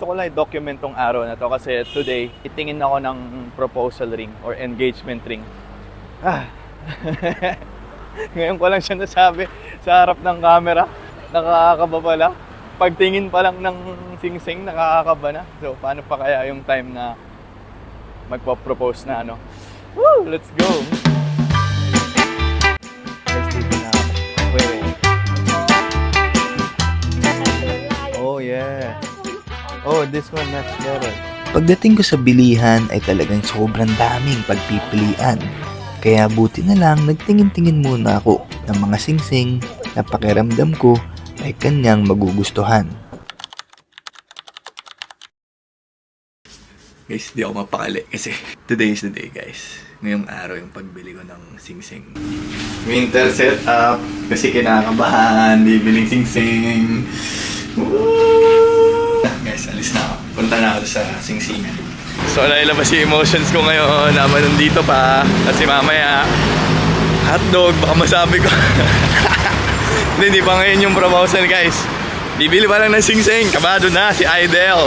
Gusto ko lang i-document tong araw na to kasi today, itingin ako ng proposal ring or engagement ring. Ngayon ko lang siya nasabi sa harap ng camera. Nakakaba pala. Pagtingin pa lang ng sing-sing, nakakaba na. So, paano pa kaya yung time na magpo-propose na ano? Woo! Let's go! Guys, dito na ako. Wait. Oh, yeah. Oh, this one much better. Pagdating ko sa bilihan ay talagang sobrang daming pagpipilian. Kaya buti na lang nagtingin-tingin muna ako ng mga singsing na pakiramdam ko ay kanyang magugustuhan. Guys, di ako mapakali kasi today is the day, guys. Ngayong araw yung pagbili ko ng singsing. Winter setup kasi kinakabahan, bibiling singsing. Woo! Guys, alis na ako. Punta na ako sa singsingan. So, nailabas yung emotions ko ngayon naman nandito pa. Kasi mamaya, hotdog, baka masabi ko. Hindi pa ngayon yung promotion, guys. Bibili pa lang ng singsing. Kabado na si Idel.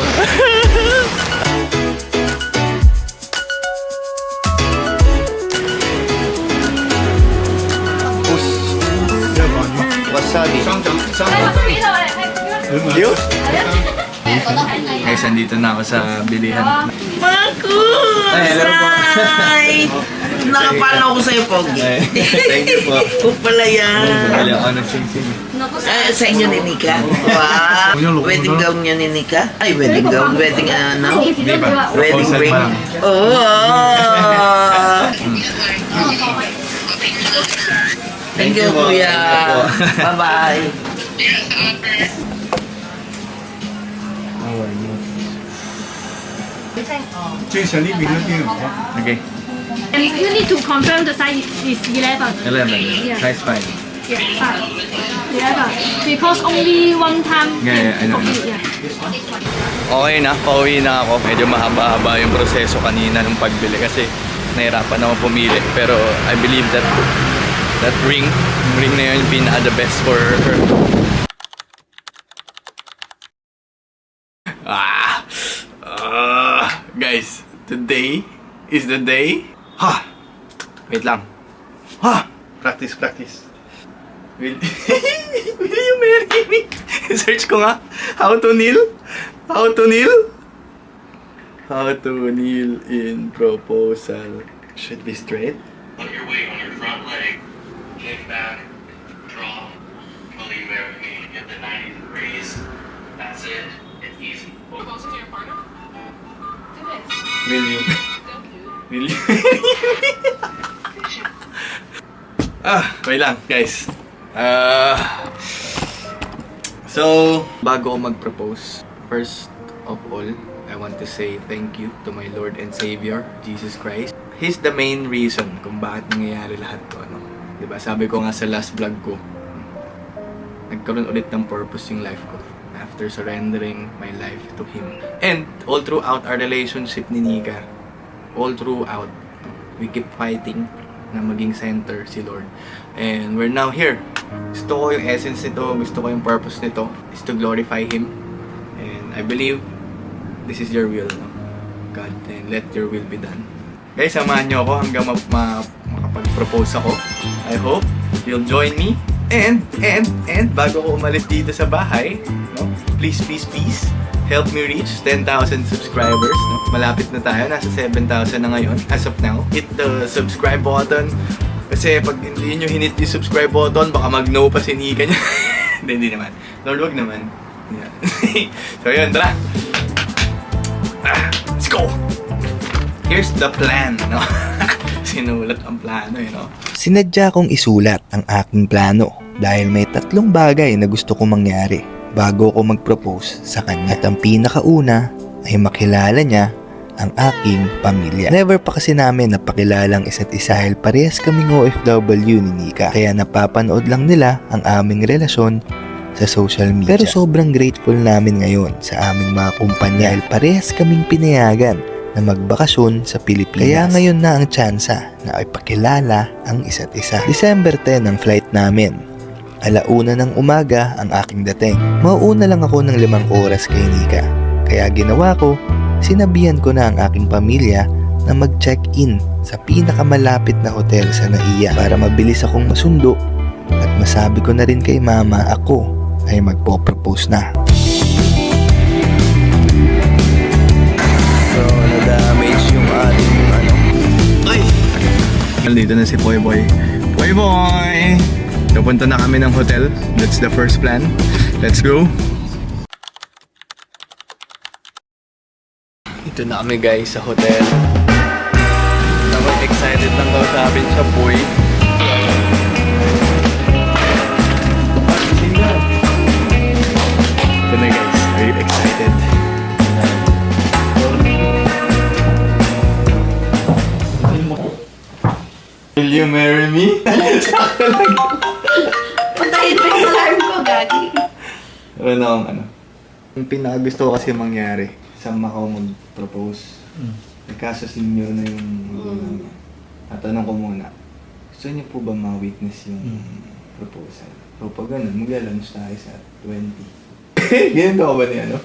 Wasabi. Yun? Guys, andito na ako sa bilihan. Marcus! Ay, hello po. Hi! Nakapala ko sa'yo, Pogi. Thank you po. Kung pala yan. Bumili ako ng singsing. Sa inyo ni Nika? Wow! Wedding gown niya ni Nika? Ay, wedding gown. Wedding ano? Hindi ba? Wedding Proposal ring. pa lang. Oh! Thank you, Kuya. Bye-bye. Okay. And you need to confirm the size is 11. 11. Yeah. Size 5. Yeah, 5. 11. Because only one time Yeah, I know. complete, yeah. Okay na, pauwi na ako. Medyo mahaba-haba yung proseso kanina ng pagbili kasi nahirapan ako pumili. Pero I believe that ring na yun yung pinaka the best for her. Guys, today is the day. Ha! Wait lang. Ha! Practice. Will you marry me? Search ko nga. How to kneel? How to kneel in proposal. Should be straight. Put your weight on your front leg, kick back, drop, will you marry me? Get the 90 degrees. That's it. It's easy. Closer to your partner? Do this. Will you? Will you? Wait lang, guys. So, bago ko mag-propose, first of all, I want to say thank you to my Lord and Savior, Jesus Christ. He's the main reason kung bakit nangyayari lahat to, ano. Diba? Sabi ko nga sa last vlog ko, nagkaroon ulit ng purpose yung life ko after surrendering my life to Him. And all throughout our relationship ni Nika, all throughout, we keep fighting na maging center si Lord. And we're now here. Gusto ko yung essence nito, gusto ko yung purpose nito is to glorify Him. And I believe this is your will, no? God, and let your will be done. Guys, samahan nyo ako hanggang makapag-propose ako. I hope you'll join me. And bago ko umalis dito sa bahay, no? Please, help me reach 10,000 subscribers. No? Malapit na tayo, nasa 7,000 na ngayon as of now. Hit the subscribe button. Kasi pag hindi nyo hinit yung subscribe button, baka mag-no pa si Nika niya. Hindi naman. Lord, wag naman. Yeah. So yun, tara! Let's go! Here's the plan, no? Sinulat ang plano, no? Sinadya kong isulat ang aking plano dahil may 3 bagay na gusto kong mangyari bago ko mag-propose sa kanya. At ang pinakauna ay makilala niya ang aking pamilya. Never pa kasi namin napakilalang isa't isa dahil parehas kaming OFW ni Nika. Kaya napapanood lang nila ang aming relasyon sa social media. Pero sobrang grateful namin ngayon sa aming mga kumpanya dahil parehas kaming pinayagan na magbakasyon sa Pilipinas. Kaya ngayon na ang tsansa na ipakilala ang isa't isa. December 10 ang flight namin. 1:00 ng umaga ang aking dating. Mauuna lang ako ng 5 oras kay Nika. Kaya ginawa ko, sinabihan ko na ang aking pamilya na mag-check-in sa pinakamalapit na hotel sa Naiya para mabilis akong masundo at masabi ko na rin kay mama ako ay magpo-propose na. So, na-damage yung ating Ay! Nandito na si Boy Boy. Boy Boy! Napunta na kami ng hotel. That's the first plan. Let's go! Ito na kami guys sa hotel. Ako excited lang kausapin siya, boy. Ito na guys. Are you excited? Will you marry me? Puntahin mo yung alarm ko, Gagi. Yung pinakagusto ko kasi mangyari sa Macau mag-propose. Kaso senior na yung magulang niya. Tatanong ko muna, gusto niyo po ba ma-witness yung proposal? So pag ganun, magla-lunch tayo sa 20. Ganyan ka ba niya, no?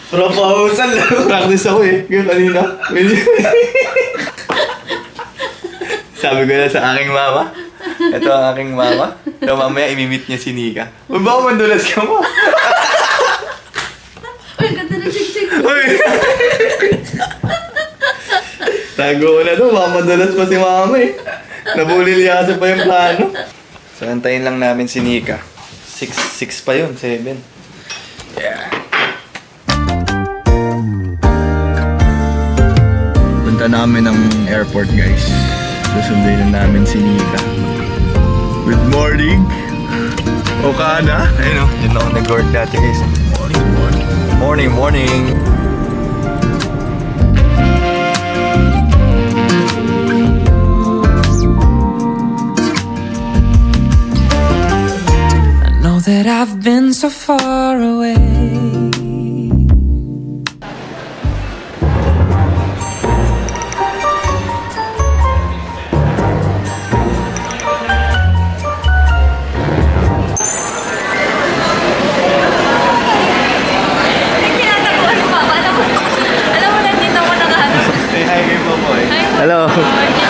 Proposal! Practice ako eh. Ganyan kanina. Sabi ko na sa aking mama. Ito ang aking mama. So mamaya imimit niya si Nika. Huwag ba ako mandulas ka mo? Ay, ganda na siksik. Uy! Tago ko na to. Baka madulas pa si mama eh. Nabulilyaso pa yung plano. So antayin lang namin si Nika. 6 pa yun. 7. Yeah. Punta namin ng airport guys. Susunduin na namin si Nika. Good morning! Okada. Ayun o. Yun ako nag-work dati guys. Morning, morning! I know that I've been so far away. Say hi kay Popoy. Hello.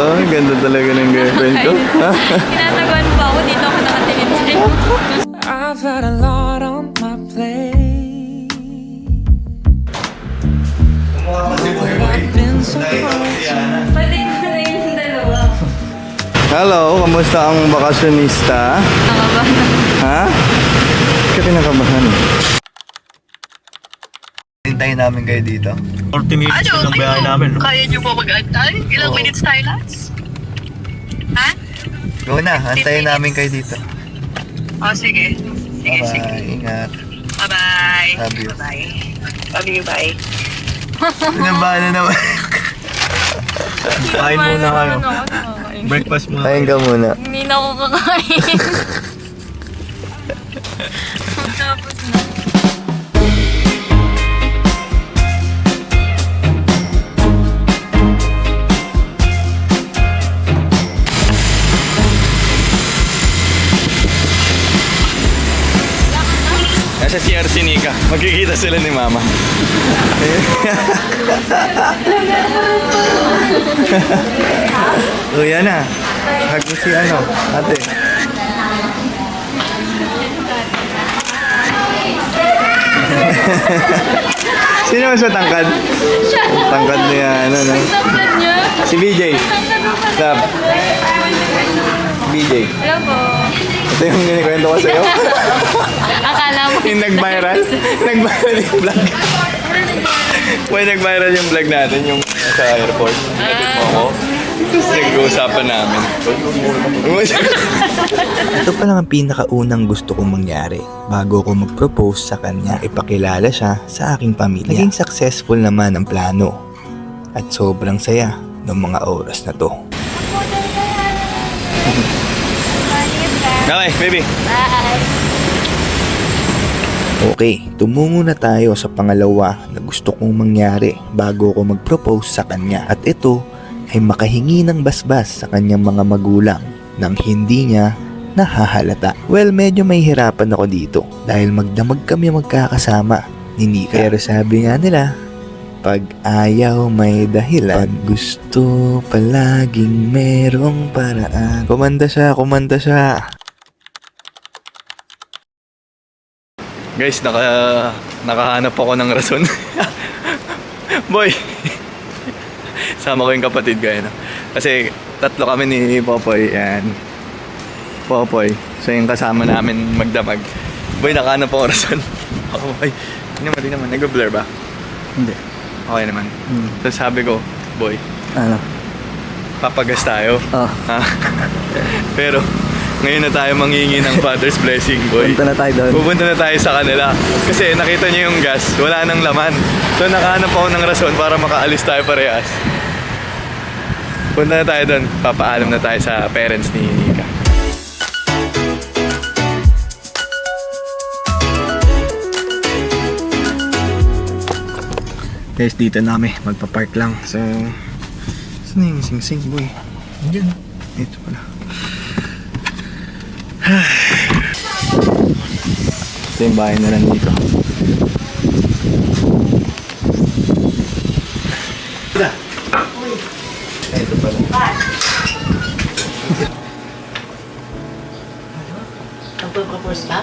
Oh, ganda talaga ng girlfriend ko. Tinataguan pa ako, dito ako nakatingin sa'yo. I've had a lot on my plate. I've been so far. Pati na yung dalawa. Hello, kamusta ang bakasyonista? Nakabahan. Ha? Ka pinakabahan. Hintayin namin kayo dito. 40 minutes lang bayaran namin. No? Kaya niyo po mag-antay? Ilang minutes tayo last? Ha? Go na, antayin namin kayo dito. Oh, sige. Sige, sige. Bye-bye, ingat. Bye-bye. Love you. Bye. Love you, bye. Pinabahan na naman. Kain muna kayo. Breakfast muna. Kain ka muna. Hindi na ako kakain. Tapos na. Nasa CR si Nika. Magkikita sila ni Mama. So yan na. Hug mo si ate. Sino mas matangkad? Tangkad niya, Tangkad niya. Si BJ. Stop. BJ. Hello po. Ito yung kinikwento ko sa'yo. Akala mo. Yung nag-viral. Nag-viral yung vlog. May nag-viral yung vlog natin, yung sa airport. Oo. Tapos nag-uusapan namin. Ito pa lang ang pinakaunang gusto kong mangyari bago ko mag-propose sa kanya. Ipakilala siya sa aking pamilya. Naging successful naman ang plano at sobrang saya ng mga oras na to. Okay, baby. Okay, tumungo na tayo sa pangalawa na gusto kong mangyari bago ko mag-propose sa kanya. At ito ay makahingi ng basbas sa kanyang mga magulang nang hindi niya nahahalata. Well, medyo may hirapan ako dito dahil magdamag kami magkakasama ni Nika. Pero sabi nga nila, pag ayaw may dahilan, pag gusto palaging merong paraan. Kumanda siya. Guys, nakahanap ako ng rason. Boy! Sama ko yung kapatid ko, no? Kasi tatlo kami ni Popoy. Yan. Popoy. So yung kasama namin magdamag. Boy, nakahanap ako rason. Ako, boy. Hindi naman. Nag-blur ba? Hindi. Okay naman. Tapos sabi ko, boy, Ano? papagas tayo. Oh. Ha? Pero, ngayon na tayo manghingi ng Father's blessing, boy. Punta na tayo doon. Pupunta na tayo sa kanila. Kasi nakita niyo yung gas, wala nang laman. So nakahanap ako ng rason para makaalis tayo parehas. Punta na tayo doon. Papaalam na tayo sa parents ni Nika. Guys, dito na kami. Magpa-park lang. So, saan na yung sing-sing, boy? Diyan. Ito pala. Ito yung bahay na lang dito. Ito pala. Pagpupropose ka?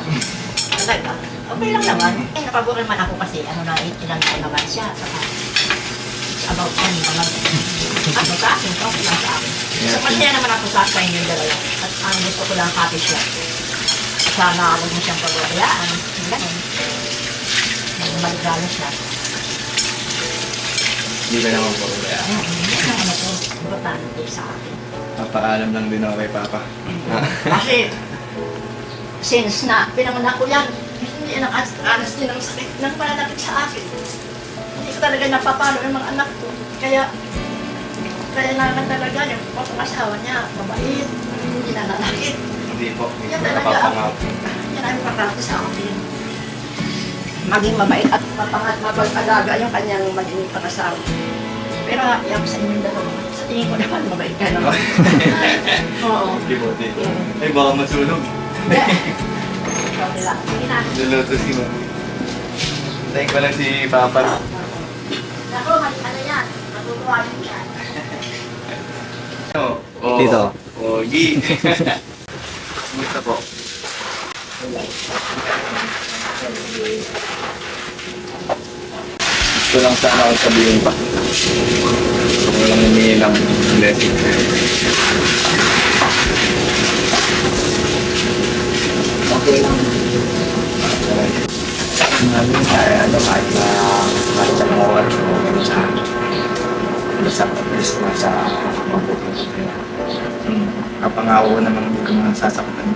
Talaga? Okay lang naman. Napabor naman ako kasi ilang taon naman siya. Saka, about mga sa akin, okay lang sa akin. So, masaya naman ako sa yung dalawa. At ang gusto ko lang happy siya. Sana huwag mo siyang pagbabayaan. Ganun. Maligalo siya. Hindi ka naman po kaya. Hindi naman ako importante sa akin. Papaalam lang din ako kay Papa. Kasi, since na pinanganak ko yan, hindi nakaras din ang sakit ng pananakit sa akin. Hindi ko talaga napapalo ng mga anak ko. Kaya naman talaga yung pag-asawa niya, mabait, hindi nananakit. Hindi po. Yan talaga ako. Yan ang importante sa akin. Maging mabait at mapag-alaga yung kanyang maging pag-asawa. Pero happy ako sa inyong dalawa. Sa tingin ko naman, mabait ka naman. Oo. Hindi po, hindi. Ay, baka masunog. Ikaw nila. Sige na. Luluto si Mami. Thank ko lang si Papa. Ako, ano yan? Matutuwa yun yan. Dito. Ogi. Kumusta po? Gusto lang sana ako sabihin pa. Walang humingi lang blessing. Okay lang. Namin kaya kahit sa mga oras mo sa mabuti. Kapangako naman hindi ko mga sasaktan.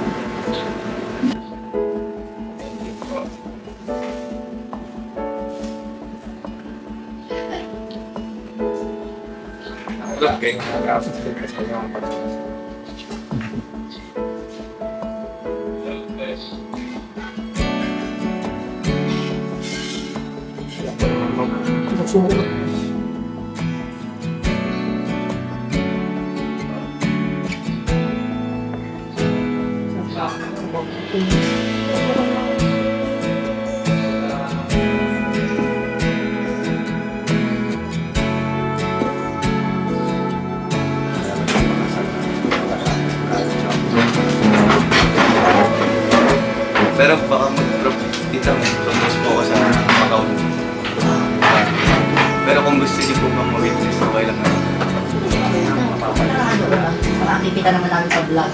Okay, nag-aasas din kasi yung pag-aasas. Pero baka mag-propose po ako sa Macau. Pero kung gusto niyo po bang ma-witness, okay lang naman. Makakikita naman namin sa vlog.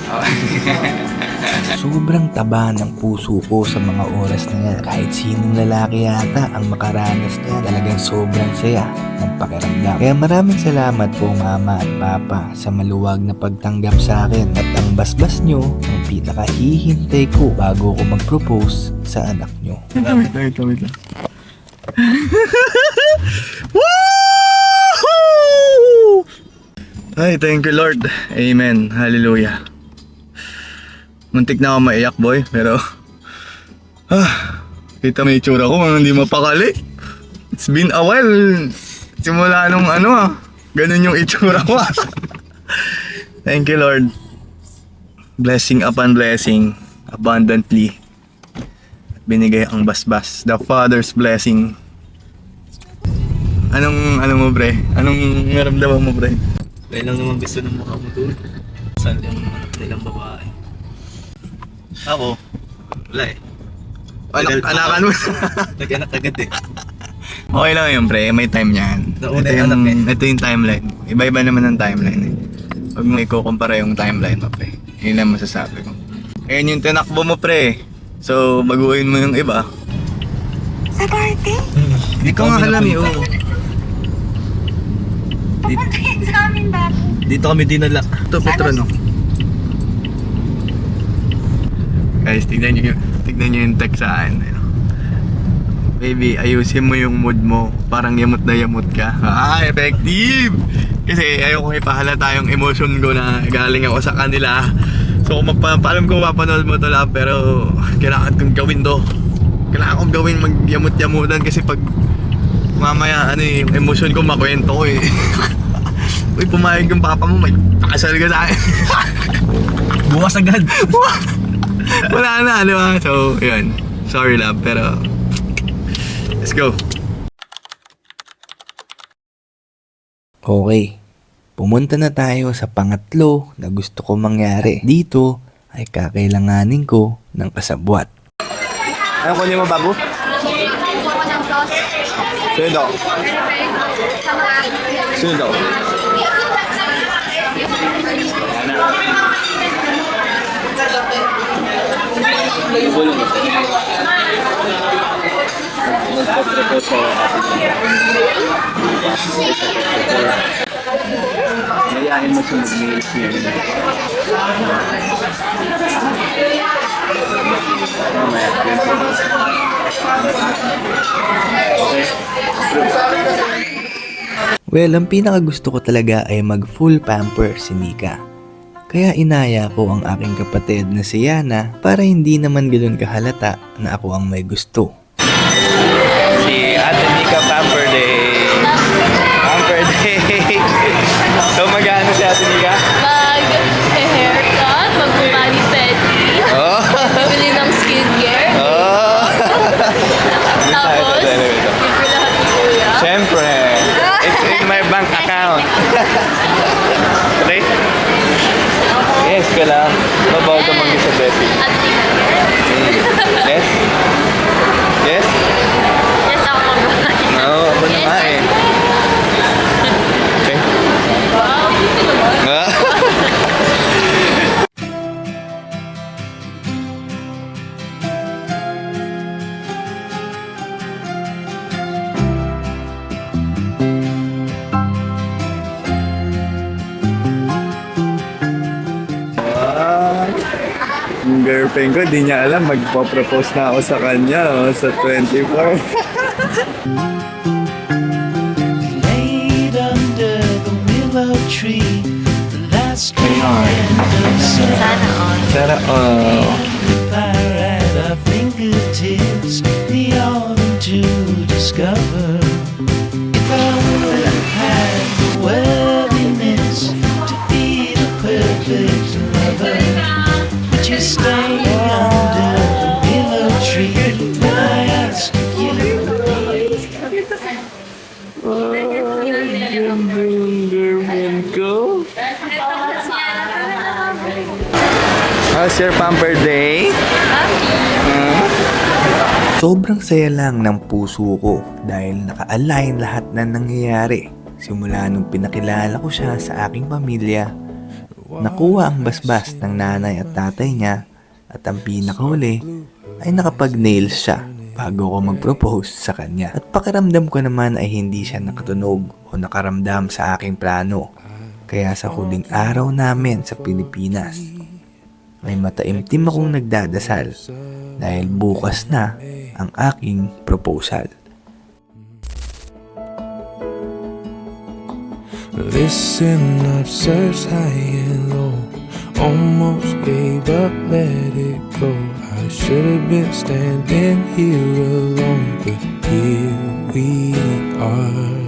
Sobrang taba ng puso ko sa mga oras na yan. Kahit sinong lalaki yata ang makaranas niya, talagang sobrang saya ng pakiramdam. Kaya maraming salamat po Mama at Papa sa maluwag na pagtanggap sa akin. At ang basbas nyo ang pinakahihintay ko bago ko mag-propose sa anak nyo. Wait lang. Ay, thank you Lord. Amen. Hallelujah. Muntik na ako maiyak, boy. Pero, kita may itsura ko, hindi mapakali. It's been a while. Simula nung ganun yung itsura ko. Thank you Lord. blessing upon blessing, abundantly. At binigay ang basbas, the Father's blessing. Anong mo, pre? Anong naramdaman mo, pre? Dahil lang naman gusto ng mukha mo doon. Saan yung nilang babae. Ako, wala eh. Anakan mo. Nag-anak agad eh. Okay lang yun, pre. May time yan. Nauna yung anak eh. Ito yung timeline. Iba-iba naman ang timeline eh. Huwag mo ikukumpara yung timeline mo, pre. Yun lang masasabi ko. Ayun yung tinakbo mo, pre. So, baguhin mo yung iba. Sa party? Hindi ko nga alam eh, oo. Sa amin dati. Dito kami dinala. Ito, Petro, no? Guys, tignan nyo yung text sa akin. Baby, ayusin mo yung mood mo. Parang yamot na yamot ka. Ah, effective! Kasi ayoko ipahalata yung emotion ko na galing ako sa kanila. So, paalam ko mapanood mo to lang, pero kailangan kong gawin to. Kailangan kong gawin magyamot-yamutan kasi pag mamaya yung emotion ko makwento ko eh. Uy, pumayag yung papa mo, may pakasal ka sa akin. Bukas agad. Wala na, di ba? So, yun. Sorry love, pero let's go. Okay, pumunta na tayo sa pangatlo na gusto ko mangyari. Dito ay kakailanganin ko ng kasabwat. Ano kunin mo, bago? Sino daw? Sino daw? Mayayain mo sa mag-mails niya. Well, ang pinakagusto ko talaga ay mag full pamper si Nika. Kaya inaya ko ang aking kapatid na si Yana para hindi naman ganoon kahalata na ako ang may gusto. Si Ate Nika Pamper Day. Pamper Day. So magano si Ate Nika? Mag-haircut, mag-mani-pedi, Oh. bibili ng skincare, Oh. tapos, bibili lahat ni Kuya. Siyempre. It's in my bank account. Okay? Yes ka lang. Babaw ka mag-isa, Betty. At Yes? Yes? yes, ako mag-mani. Oo, ako na nga eh. Okay? Wow, dito naman. Yung girlfriend ko, di niya alam, magpo-propose na ako sa kanya sa 24. Laid under the willow tree, the last Sana all. Sana, fire at our fingertips, the autumn to discover. If I would have had the worthiness to be the perfect lover, would you stay under the willow tree when I ask you? girlfriend ko. How's your Pamper Day? Sobrang saya lang ng puso ko dahil naka-align lahat na nangyayari. Simula nung pinakilala ko siya sa aking pamilya, nakuha ang basbas ng nanay at tatay niya, at ang pinakahuli ay nakapag-nails siya bago ko mag-propose sa kanya. At pakiramdam ko naman ay hindi siya nakatunog o nakaramdam sa aking plano. Kaya sa huling araw namin sa Pilipinas, may mataimtim akong nagdadasal dahil bukas na ang aking proposal. Listen up, search high and low. Almost gave up, let it go. I should have been standing here alone, but here we are.